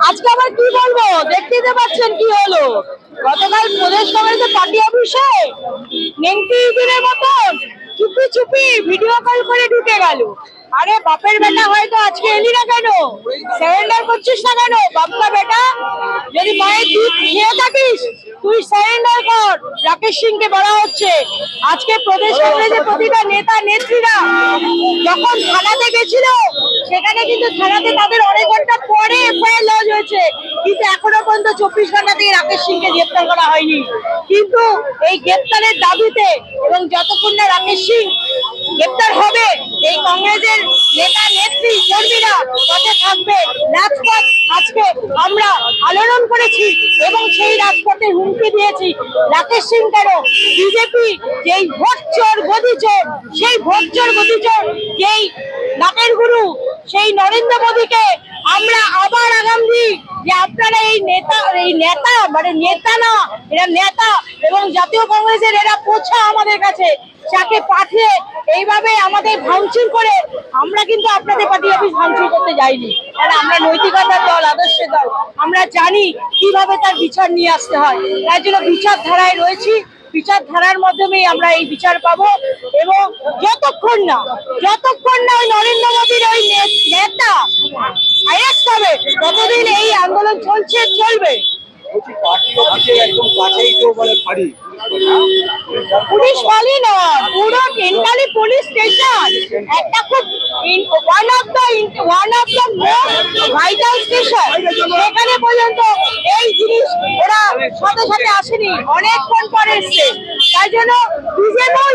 আজকে আবার কি বলবো, দেখতেই তো পাচ্ছেন কি হলো। গতকাল প্রদেশ কংগ্রেসের পার্টি অফিসে নেংটি দিনের মতন চুপি চুপি ভিডিও কল করে ঢুকে গেল। আরে বাপের বেটা, হয়তো আজকে এলি না কেন, সারেন্ডার করছিস না কেন? বাপ্পা বেটা, যদি মায়ের দুধ খেয়ে থাকিস তুই সারেন্ডার কর। রাকেশ সিংকে বলা হচ্ছে আজকে প্রদেশ কংগ্রেসের প্রতিটা নেতা নেত্রীরা যখন থানাতে গেছিল, সেখানে কিন্তু থানাতে তাদের অনেক ঘন্টা পরে এফআইআর লজ হয়েছে, কিন্তু এখনো পর্যন্ত 24 ঘন্টা থেকে রাকেশ সিংকে গ্রেপ্তার করা হয়নি। কিন্তু এই গ্রেপ্তারের দাবিতে এবং যতক্ষণ না রাকেশ সিং গ্রেপ্তার হবে, এই কংগ্রেসের নেতা নেত্রী কর্মীরা পথে থাকবে। রাজপথ আজকে আমরা আলোড়ন করেছি এবং সেই রাজপথে হুমকি দিয়েছি। রাকেশ সিং কেন, বিজেপি যেই ভোট চোর গদি চোর, সেই ভোট চোর গদি চোর যেই নাটের গুরু, সেই নরেন্দ্র মোদীকে আমরা আবার আগাম দিই যে আপনারা এই নেতা মানে নেতা না, এরা নেতা এবং জাতীয় কংগ্রেসের এরা পোছা আমাদের কাছে, যাকে পাঠিয়ে এইভাবে আমাদের ভাঙচুর করে। আমরা কিন্তু আপনাদের পার্টি অফিস ভাঙচুর করতে যাইনি, কারণ আমরা নৈতিকতার দল, আদর্শের দল। আমরা জানি কিভাবে তার বিচার নিয়ে আসতে হয়, তার জন্য বিচার ধারায় রয়েছি। বিচার ধারার মাধ্যমেই আমরা এই বিচার পাবো এবং যতক্ষণ না ওই নরেন্দ্র মোদীর ওই নেতা অ্যারেস্ট হবে, ততদিন এই আন্দোলন চলবে। পুলিশ ফালি না, পুরো টেনকালি পুলিশ স্টেশন, একটা খুব one of the most vital station. সেখানে পর্যন্ত এই জিনিস ওরা সাথে সাথে আসেনি, অনেকক্ষণ পরে এসছে। তাই জন্য বিজেমূল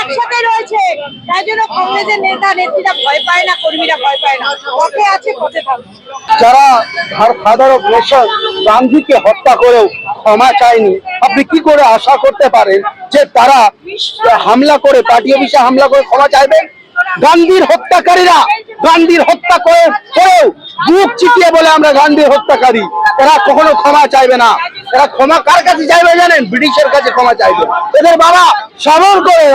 একসাথে রয়েছে। তাই জন্য কংগ্রেসের নেতা নেত্রীরা ভয় পায় না, কর্মীরা ভয় পায় না, পথে আছে, পথে থাকবে। যারা ফাদার অফ নেশন গান্ধীকে হত্যা করেও ক্ষমা চায়নি, আপনি কি করে আশা করতে পারেন যে তারা হামলা করে, পার্টি অফিসে হামলা করে ক্ষমা চাইবেন? গান্ধীর হত্যাকারীরা গান্ধীর হত্যা করেও বুক চিতিয়ে বলে আমরা গান্ধীর হত্যাকারী, এরা কখনো ক্ষমা চাইবে না। এরা ক্ষমা কার কাছে চাইবে জানেন? ব্রিটিশের কাছে ক্ষমা চাইবে। এদের বাবা সাবর করে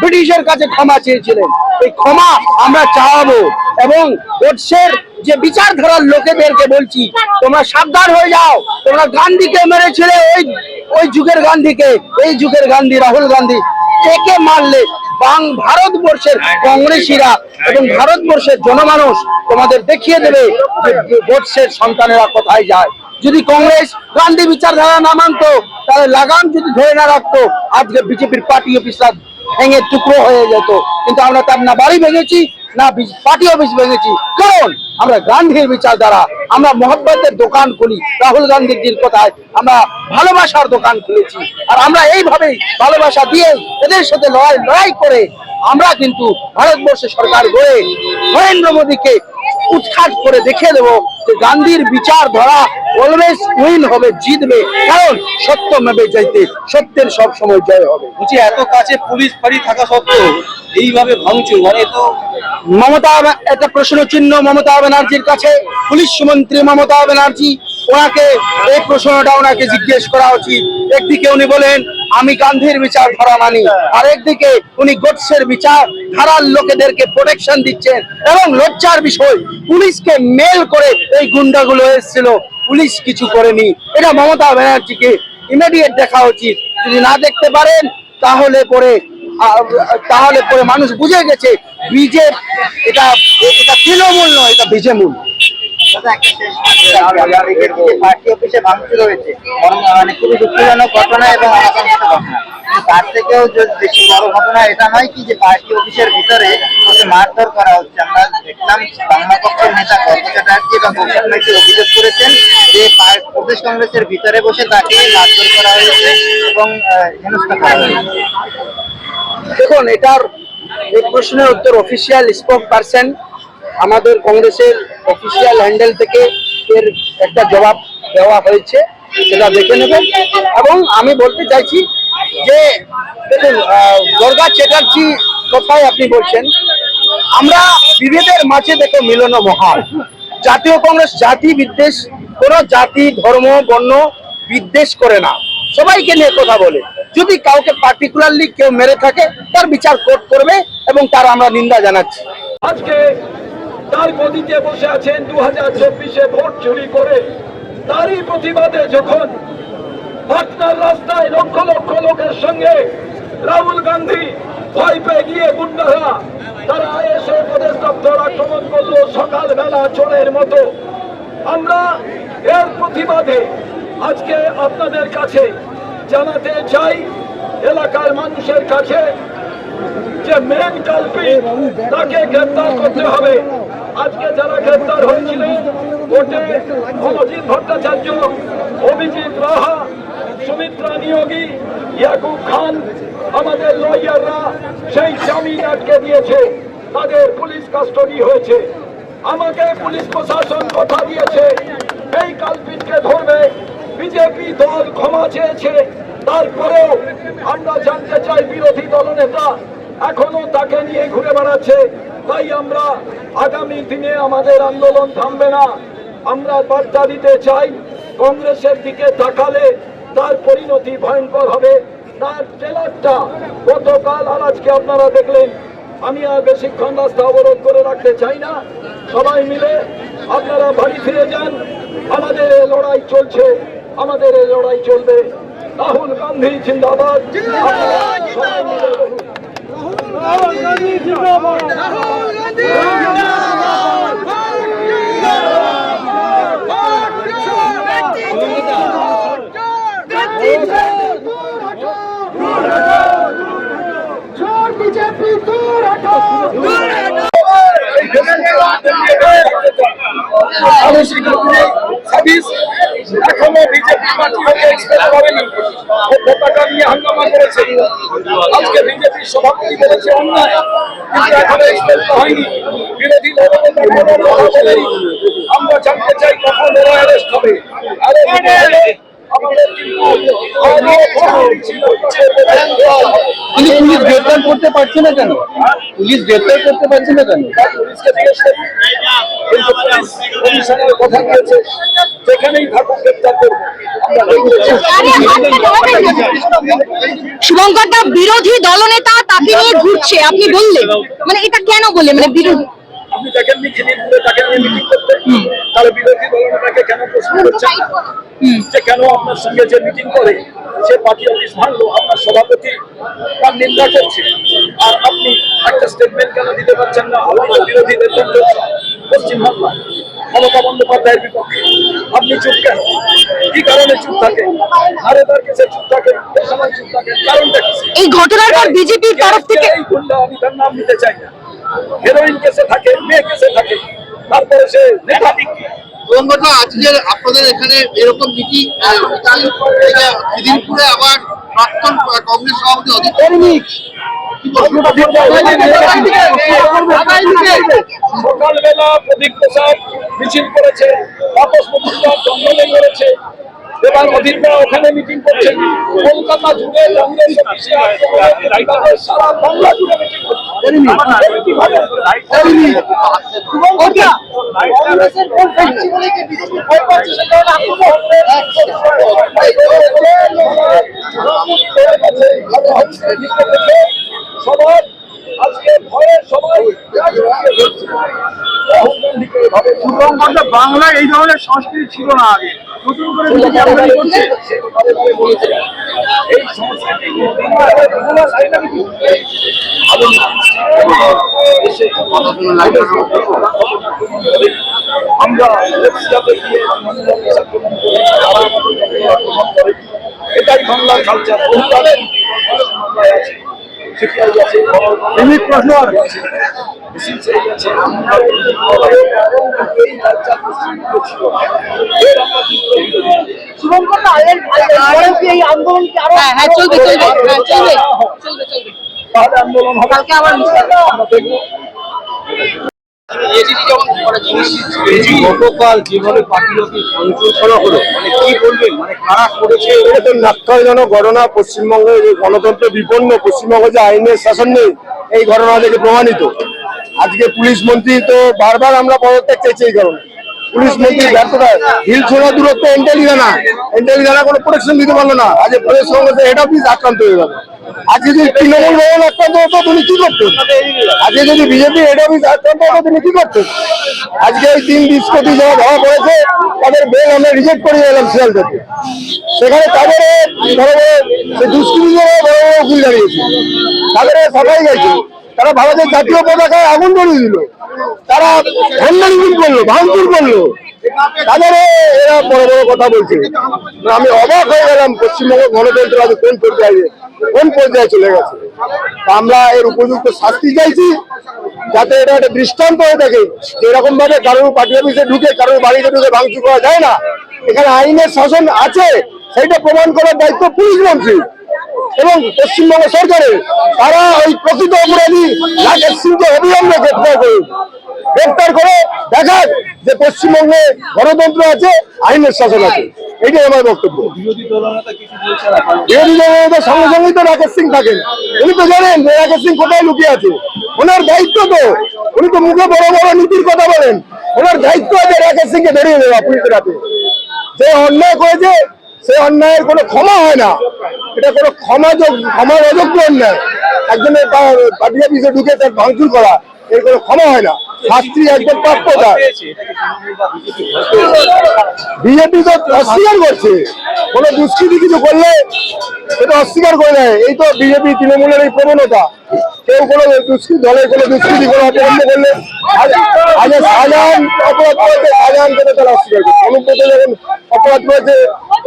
ব্রিটিশের কাছে ক্ষমা চেয়েছিলেন। এই ক্ষমা আমরা চাওয়াবো এবং দেশের যে বিচারধারার লোকেদেরকে বলছি, তোমরা সাবধান হয়ে যাও। তোমরা গান্ধীকে মেরেছিলে, ওই যুগের গান্ধীকে, এই যুগের গান্ধী রাহুল গান্ধী, একে মারলে ভারতবর্ষের কংগ্রেসীরা এবং ভারতবর্ষের জনমানুষ তোমাদের দেখিয়ে দেবে যে বর্ষের সন্তানেরা কোথায় যায়। যদি কংগ্রেস গান্ধী বিচারধারা না মানতো, তাহলে লাগাম যদি ধরে না রাখতো, আজকে বিজেপির পার্টি অফিসটা ভেঙে টুকরো হয়ে যেত। কিন্তু আমরা তার না বাড়ি ভেঙেছি, না পার্টি অফিস ভেঙেছি, কারণ আমরা গান্ধীর বিচারধারা, আমরা মহব্বতের দোকান খুলি। রাহুল গান্ধীজির কথায় আমরা ভালোবাসার দোকান খুলেছি, আর আমরা এইভাবেই ভালোবাসা দিয়ে এদের সাথে লড়াই করে আমরা কিন্তু ভারতবর্ষে সরকার গড়ে নরেন্দ্র মোদীকে উৎখাত করে দেখিয়ে দেবো যে গান্ধীর বিচারধারা অলওয়েজ উইন হবে, জিতবে, কারণ সত্য মেবে যাইতে সত্যের সব সময় জয় হবে। বুঝি এত কাছে পুলিশ ফাঁড়ি থাকা সত্ত্বেও এইভাবে ভাঙচুর, মানে তো একটা প্রশ্ন চিহ্ন মমতা ব্যানার্জির কাছে। পুলিশ মন্ত্রী মমতা ব্যানার্জি, ওনাকে এই প্রশ্নটা ওনাকে জিজ্ঞেস করা উচিত। একদিকে উনি বলেন আমি গান্ধীর বিচারধারা মানি, আর একদিকে উনি গোডসের বিচার ধারার লোকেদেরকে প্রোটেকশন দিচ্ছেন। এবং লজ্জার বিষয়, পুলিশকে মেল করে এই গুন্ডাগুলো এসেছিল, পুলিশ কিছু করেনি। এটা মমতা ব্যানার্জিকে ইমিডিয়েট দেখা উচিত। যদি না দেখতে পারেন তাহলে পরে মানুষ বুঝে গেছে এটা তৃণমূল নয়, এটা বিজেমূল। পার্টি অফিসে ভাঙচুর হয়েছে, মানে খুবই দুঃখজনক ঘটনা এবং আকাঙ্ক্ষিত ঘটনা। তার থেকেও বেশি বড় ঘটনা এটা নয় কি যে পার্টি অফিসের ভিতরে মারধর করা হচ্ছে। আমরা দেখলাম বাংলা পক্ষের নেতা গর্গ চ্যাটার্জি এবং কৌশিক মাইতি অভিযোগ করেছেন যে প্রদেশ কংগ্রেসের ভিতরে বসে তাকে মারধর করা হয়েছে এবং হেনস্থা করা হয়েছে। দেখুন, এটার এই প্রশ্নের উত্তর অফিসিয়াল স্পোক পারসন আমাদের কংগ্রেসের অফিসিয়াল হ্যান্ডেল থেকে এর একটা জবাব দেওয়া হয়েছে, সেটা দেখে নেবেন। এবং আমি বলতে চাইছি যে দেখুন, গর্গ চ্যাটার্জি কথাই আপনি বলছেন, আমরা বিভেদের মাঝে দেখো মিলন মহান। জাতীয় কংগ্রেস জাতি বিদ্বেষ, কোনো জাতি ধর্ম বর্ণ বিদ্বেষ করে না, সবাইকে নিয়ে কথা বলে। যদি কাউকে পার্টিকুলারলি কেউ মেরে থাকে, তার বিচার কোর্ট করবে এবং তার আমরা নিন্দা জানাচ্ছি। আজকে তার গদিতে বসে আছেন 2024-এ ভোট চুরি করে। তারই প্রতিবাদে যখন পাটনার রাস্তায় লক্ষ লক্ষ লোকের সঙ্গে রাহুল গান্ধী ভয় পেয়ে গিয়ে গুন্ডারা তারা এসে প্রদেশ দপ্তর আক্রমণ করলো সকালবেলা চোরের মতো। আমরা এর প্রতিবাদে আজকে আপনাদের কাছে জানাতে চাই, এলাকার মানুষের কাছে, যে মেন কালপিট তাকে গ্রেপ্তার করতে হবে। আজকে যারা গ্রেপ্তার হয়েছিলেন কোর্টে অজিত ভট্টাচার্য, অভিজিৎ রাহা, সুমিত্রা নিয়োগী, ইয়াকুব খান, আমাদের লয়াররা সেই জামিন আটকে দিয়েছে, তাদের পুলিশ কাস্টডি হয়েছে। আমাকে পুলিশ প্রশাসন কথা দিয়েছে এই কালপিটকে ধরবে। বিজেপি দল ক্ষমা চেয়েছে, তারপরেও আমরা জানতে চাই বিরোধী দলনেতা এখনো তাকে নিয়ে ঘুরে বেড়াচ্ছে। তাই আমরা আগামী দিনে আমাদের আন্দোলন থামবে না। আমরা বার্তা দিতে চাই, কংগ্রেসের দিকে তাকালে তার পরিণতি ভয়ঙ্কর হবে। তার ট্রেলারটা গতকাল আর আজকে আপনারা দেখলেন। আমি আর বেশিক্ষণ রাস্তা অবরোধ করে রাখতে চাই না। সবাই মিলে আপনারা বাড়ি ফিরে যান। আমাদের এই লড়াই চলছে, আমাদের এই লড়াই চলবে। রাহুল গান্ধী জিন্দাবাদ। আপনারা সবাই মিলে বলুন। রাহুল গান্ধী জিন্দাবাদ। রাহুল গান্ধী বিজেপি দূর হটো। এখনো বিজেপি করেনি, পতাকা নিয়ে হাঙ্গামা করেছে। আজকে বিজেপি সভাপতি বলেছে অন্যায়, কিন্তু এখনো এক্সপ্রেস হয়নি। বিরোধী দলের আমরা জানতে চাই কখন ওরা অ্যারেস্ট হবে। পুলিশ গ্রেপ্তার করতে পারছে না কেন? পুলিশ গ্রেপ্তার করতে পারছে না কেন? পুলিশকে জিজ্ঞেস করি, কিন্তু পুলিশ কমিশনের কথা বলেছে যেখানেই থাকুক গ্রেপ্তার করবো। শুভঙ্কর দা বিরোধী দলনেতা তাকে নিয়ে ঘুরছে, আপনি বললেন মানে এটা কেন বলে, মানে বিরোধী আপনি দেখেন তাকে নিয়ে মিটিং করতে, তাহলে বিরোধী দলনেতাকে কেন প্রশ্ন করছেন যে কেন আপনার সঙ্গে যে মিটিং করে সে পার্টি অফিস ভাঙলো, আপনার সভাপতি তার নিন্দা করছে, আর আপনি একটা স্টেটমেন্ট কেন দিতে পারছেন না? আপনি তো বিরোধী নেতৃত্ব পশ্চিমবাংলা মমতা বন্দ্যোপাধ্যায়ের বিপক্ষে, আপনি চুপ কেন? কি কারণে চুপ থাকে? আরে তার কাছে চুপ থাকে, সময় চুপ থাকে, কারণটা কি? এই ঘটনার পর বিজেপির তরফ থেকে এই গুন্ডা, আমি তার নাম নিতে চাই না, হেরোইন কেসে থাকে, মেয়ে কেসে থাকে, তারপরে সে নেতা আজকে আপনাদের এখানে এরকম মিটিং দিদিপুরে আবার প্রাক্তন কংগ্রেস সভাপতি অজিত সকালবেলা প্রদীপ প্রসাদ মিছিল করেছে, তাপস মজুমদার দণ্ডনে করেছে, এবার অধীররা ওখানে মিটিং করছে। কলকাতা জুড়ে কংগ্রেস অফিসে সারা বাংলা জুড়ে মিটিং করছে। সবাই আজকে ভয়ে সবাই বাংলায় এই ধরনের সংস্কৃতি ছিল না আগে, নতুন করে এই সংস্কৃতি আমরা এটাই বাংলার কালচার। আন্দোলন হবে, কালকে আবার আমরা দেখবো। গতকাল যেভাবে পার্টি অফিস ভাঙচুর করা হলো, মানে কি বলবেন, মানে কারা করেছে? এটা তো ন্যাক্কারজনক ঘটনা। পশ্চিমবঙ্গে যে গণতন্ত্র বিপন্ন, পশ্চিমবঙ্গে যে আইনের শাসন নেই, এই ঘটনা থেকে প্রমাণিত। আজকে পুলিশ মন্ত্রী তো বারবার আমরা পদত্যাগ চাইছি এই কারণে। পুলিশ মন্ত্রীর ব্যর্থতা, হিল ছোড়া দূরত্ব এন্টেলি থানা কোনো প্রোটেকশন দিতে পারলো না। আজ প্রদেশ কংগ্রেসের হেড অফিস আক্রান্ত হয়ে গেল। আজকে যদি তৃণমূল ভবন আক্রান্ত হতো তিনি কি করতেন? আজকে যদি বিজেপি হেড অফিস আক্রান্ত হতো তিনি কি করতেন? আজকে ওই 3 কোটি যারা ধরা পড়েছে তাদের বেল আমরা রিজেক্ট করে এলাম শিয়াল থেকে। সেখানে তাদের বড় বড় দুষ্কৃতীরা বড় বড় উকিল দাঁড়িয়েছে, তাদের সবাই গেছে। তারা ভারতের জাতীয় পতাকায় আগুন ধরিয়ে দিল, তারা ভণ্ডামি করলো, ভাঙচুর করলো, তাদের এরা বড় বড় কথা বলছে। আমি অবাক হয়ে গেলাম, পশ্চিমবঙ্গ গণতন্ত্র আজ কোন পর্যায়ে চলে গেছে। আমরা এর উপযুক্ত শাস্তি চাইছি, যাতে এটা একটা দৃষ্টান্ত হয়ে থাকে যে এরকম ভাবে কারোর পার্টি অফিসে ঢুকে কারোর বাড়িতে ঢুকে ভাঙচুর করা যায় না। এখানে আইনের শাসন আছে, সেইটা প্রমাণ করার দায়িত্ব পুলিশ মন্ত্রী এবং পশ্চিমবঙ্গ সরকারের। তারা ওই প্রকৃত অপরাধী রাকেশ সিংকে অবিলম্বে গ্রেফতার করে দেখাক যে পশ্চিমবঙ্গে গণতন্ত্র আছে, আইনের শাসন আছে। এইটাই আমার বক্তব্য। বিরোধী দলনেতা কিছু বলছে না, বিরোধী দলের সঙ্গে সঙ্গেই তো রাকেশ সিং থাকেন। উনি তো জানেন যে রাকেশ সিং কোথায় লুকিয়ে আছে। ওনার দায়িত্ব তো, উনি তো মুখে বড় বড় নীতির কথা বলেন, ওনার দায়িত্ব আছে রাকেশ সিংকে ধরিয়ে দেওয়া পুলিশের হাতে। যে অন্যায় করেছে সে অন্যায়ের কোনো ক্ষমা হয় না, এটা কোনো ক্ষমার অযোগ্য অন্যায়। একজনের পার্টি অফিসে ঢুকে তার ভাঙচুর করা, এর কোনো ক্ষমা হয় না, শাস্তি একদম প্রাপ্য তার। বিজেপি তো অস্বীকার করছে, কোনো দুষ্কৃতি কিছু করলে সেটা অস্বীকার করে দেয়। এই তো বিজেপি তৃণমূলের এই প্রবণতা, কেউ কোনো দলের কোনো দুষ্কৃতি কোনো অপরাধ করলে আগে শাহজাহান অপরাধ করেছে, শাহজাহানকে তো তারা অস্বীকার করছে, অনুব্রত যখন অপরাধ করেছে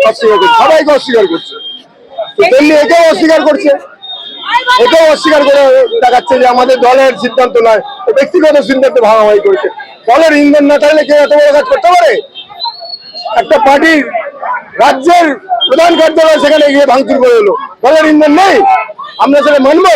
অস্বীকার করছে, সবাইকে অস্বীকার করছে। তো তেমনি এটাও অস্বীকার করছে, এটাও অস্বীকার করে দেখাচ্ছে যে আমাদের দলের সিদ্ধান্ত নয়, ব্যক্তিগত সিদ্ধান্ত ভাগাভাগি করেছে। দলের ইন্ধন না থাকলে কেউ এত বড় কাজ করতে পারে? একটা পার্টির রাজ্যের প্রধান কার্যালয় সেখানে গিয়ে ভাঙচুর করে এলো, দলের ইন্ধন নেই, আমরা সেটা মানবো?